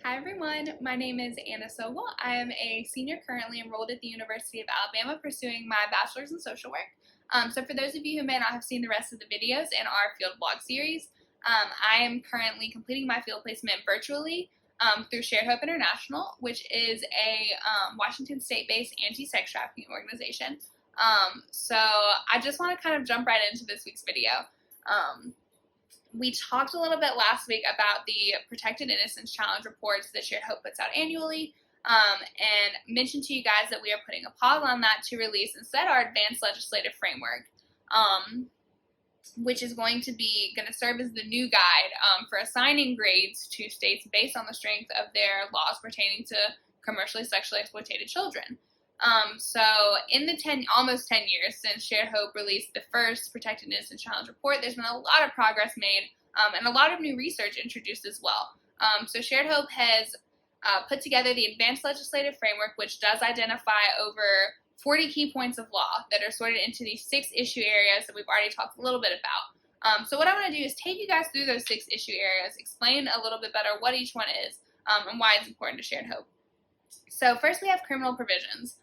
Hi everyone, my name is Anna Sogol. I am a senior currently enrolled at the University of Alabama pursuing my bachelor's in social work. So for those of you who may not have seen the rest of the videos in our field blog series, I am currently completing my field placement virtually through Shared Hope International, which is a Washington state-based anti-sex trafficking organization. So I just want to kind of jump right into this week's video. We talked a little bit last week about the Protected Innocence Challenge Reports that Shared Hope puts out annually, and mentioned to you guys that we are putting a pause on that to release instead our advanced legislative framework, which is going to serve as the new guide for assigning grades to states based on the strength of their laws pertaining to commercially sexually exploited children. So in the almost 10 years since Shared Hope released the first Protected Innocence Challenge Report, there's been a lot of progress made and a lot of new research introduced as well. So Shared Hope has put together the Advanced Legislative Framework, which does identify over 40 key points of law that are sorted into these 6 issue areas that we've already talked a little bit about. So what I want to do is take you guys through those 6 issue areas, explain a little bit better what each one is and why it's important to Shared Hope. So first we have criminal provisions,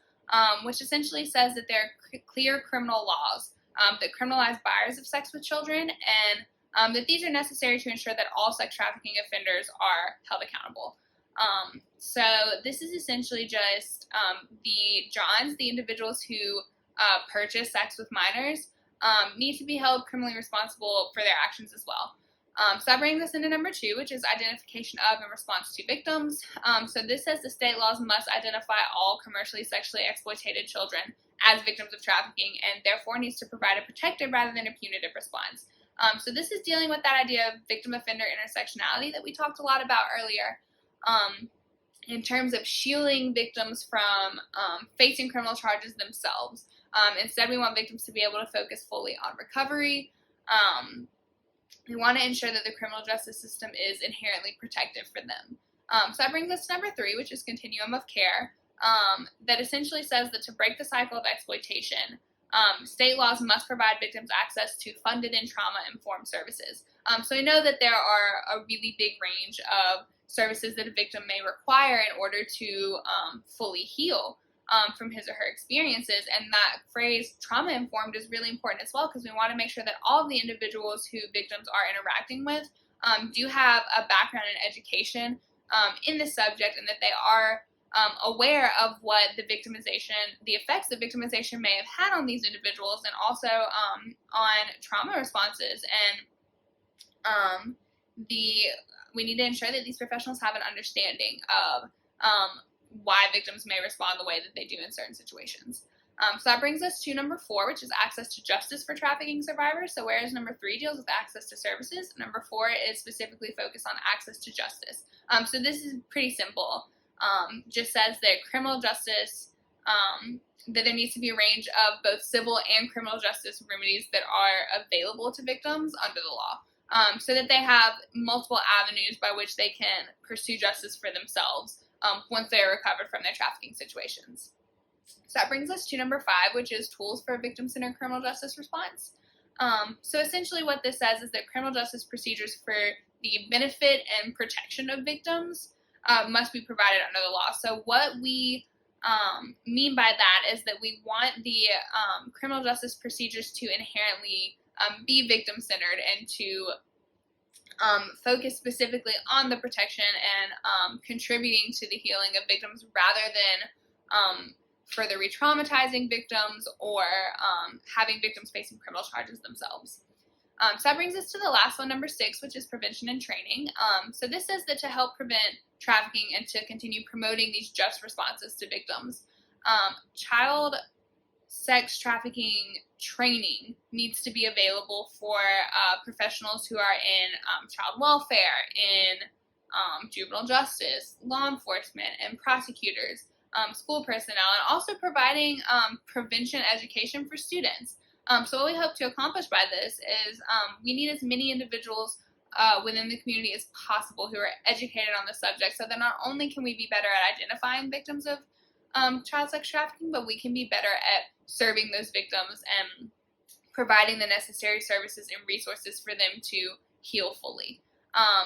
which essentially says that there are clear criminal laws that criminalize buyers of sex with children, and that these are necessary to ensure that all sex trafficking offenders are held accountable. So this is essentially just the individuals who purchase sex with minors, need to be held criminally responsible for their actions as well. So that brings us into number 2, which is identification of and response to victims. So this says the state laws must identify all commercially sexually exploited children as victims of trafficking, and therefore needs to provide a protective rather than a punitive response. So this is dealing with that idea of victim-offender intersectionality that we talked a lot about earlier, in terms of shielding victims from facing criminal charges themselves. Instead, we want victims to be able to focus fully on recovery. We want to ensure that the criminal justice system is inherently protective for them. So that brings us to number 3, which is Continuum of Care, that essentially says that to break the cycle of exploitation, state laws must provide victims access to funded and trauma-informed services. So we know that there are a really big range of services that a victim may require in order to fully heal from his or her experiences, and that phrase trauma-informed is really important as well, because we want to make sure that all of the individuals who victims are interacting with do have a background in education in the subject, and that they are aware of what the effects that victimization may have had on these individuals, and also on trauma responses. And we need to ensure that these professionals have an understanding of why victims may respond the way that they do in certain situations. So that brings us to number 4, which is access to justice for trafficking survivors. So whereas number 3 deals with access to services, number 4 is specifically focused on access to justice. So this is pretty simple. Just says that criminal justice, that there needs to be a range of both civil and criminal justice remedies that are available to victims under the law, so that they have multiple avenues by which they can pursue justice for themselves once they are recovered from their trafficking situations. So that brings us to number 5, which is tools for a victim-centered criminal justice response. So essentially what this says is that criminal justice procedures for the benefit and protection of victims must be provided under the law. So what we mean by that is that we want the criminal justice procedures to inherently be victim-centered and to focus specifically on the protection and contributing to the healing of victims rather than further re-traumatizing victims or having victims facing criminal charges themselves. So that brings us to the last one, number 6, which is prevention and training. So this says that to help prevent trafficking and to continue promoting these just responses to victims, child sex trafficking training needs to be available for professionals who are in child welfare, in juvenile justice, law enforcement, and prosecutors, school personnel, and also providing prevention education for students. So what we hope to accomplish by this is we need as many individuals within the community as possible who are educated on the subject, so that not only can we be better at identifying victims of child sex trafficking, but we can be better at serving those victims and providing the necessary services and resources for them to heal fully.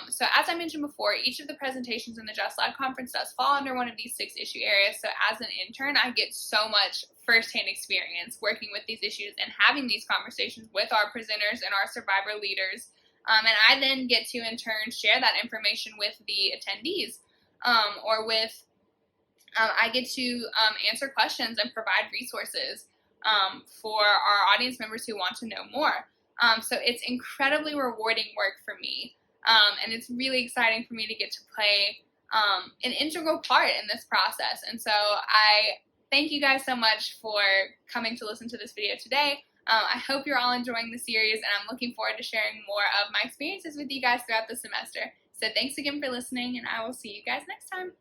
So as I mentioned before, each of the presentations in the Just Lab conference does fall under one of these 6 issue areas. So as an intern, I get so much firsthand experience working with these issues and having these conversations with our presenters and our survivor leaders. And I then get to, in turn, share that information with the attendees, or with, I get to answer questions and provide resources for our audience members who want to know more. So it's incredibly rewarding work for me. And it's really exciting for me to get to play an integral part in this process. And so I thank you guys so much for coming to listen to this video today. I hope you're all enjoying the series, and I'm looking forward to sharing more of my experiences with you guys throughout the semester. So thanks again for listening, and I will see you guys next time.